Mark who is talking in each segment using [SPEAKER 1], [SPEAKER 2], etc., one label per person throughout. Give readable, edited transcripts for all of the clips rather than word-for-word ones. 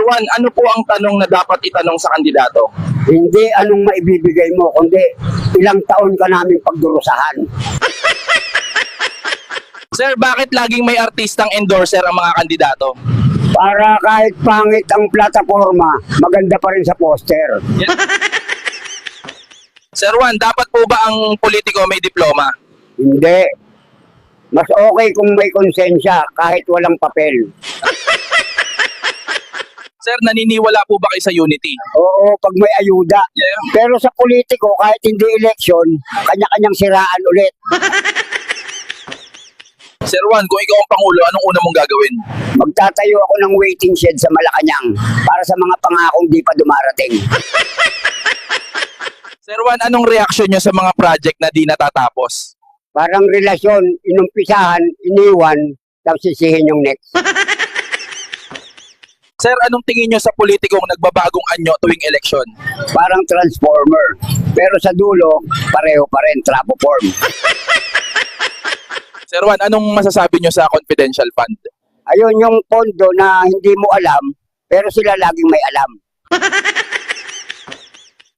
[SPEAKER 1] Juan, ano po ang tanong na dapat itanong sa kandidato?
[SPEAKER 2] Hindi anong maibibigay mo, kundi ilang taon ka namin pagdurusahan.
[SPEAKER 1] Sir, bakit laging may artistang endorser ang mga kandidato?
[SPEAKER 2] Para kahit pangit ang plataforma, maganda pa rin sa poster.
[SPEAKER 1] Sir Juan, dapat po ba ang politiko may diploma?
[SPEAKER 2] Hindi. Mas okay kung may konsensya kahit walang papel.
[SPEAKER 1] Sir, naniniwala po ba kayo sa unity?
[SPEAKER 2] Oo, pag may ayuda.
[SPEAKER 1] Yeah.
[SPEAKER 2] Pero sa politiko, kahit hindi eleksyon, kanya-kanyang siraan ulit.
[SPEAKER 1] Sir Juan, kung ikaw ang Pangulo, anong una mong gagawin?
[SPEAKER 2] Magtatayo ako ng waiting shed sa Malacanang para sa mga pangakong di pa dumarating.
[SPEAKER 1] Sir Juan, anong reaksyon nyo sa mga project na di natatapos?
[SPEAKER 2] Parang relasyon, inumpisahan, iniwan, tapos sisihin yung next.
[SPEAKER 1] Sir, anong tingin nyo sa politikong nagbabagong anyo tuwing eleksyon?
[SPEAKER 2] Parang transformer. Pero sa dulo, pareho pa rin, trapoform.
[SPEAKER 1] Sir Juan, anong masasabi nyo sa confidential fund?
[SPEAKER 2] Ayun yung pondo na hindi mo alam, pero sila laging may alam.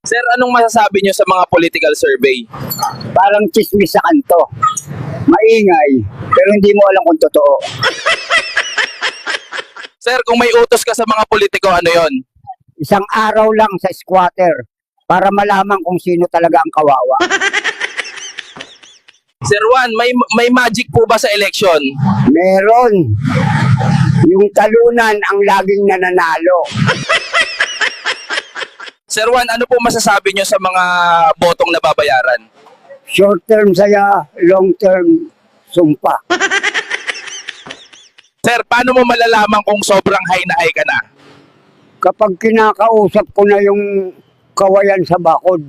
[SPEAKER 1] Sir, anong masasabi nyo sa mga political survey?
[SPEAKER 2] Parang chismis sa kanto. Maingay, pero hindi mo alam kung totoo.
[SPEAKER 1] Sir, kung may utos ka sa mga politiko, ano yon?
[SPEAKER 2] Isang araw lang sa squatter para malaman kung sino talaga ang kawawa.
[SPEAKER 1] Sir Juan, may magic po ba sa eleksyon?
[SPEAKER 2] Meron. Yung talunan ang laging nananalo.
[SPEAKER 1] Sir Juan, ano po masasabi nyo sa mga botong nababayaran?
[SPEAKER 2] Short term saya, long term sumpa.
[SPEAKER 1] Sir, paano mo malalaman kung sobrang high na high ka na?
[SPEAKER 2] Kapag kinakausap ko na yung kawayan sa bakod,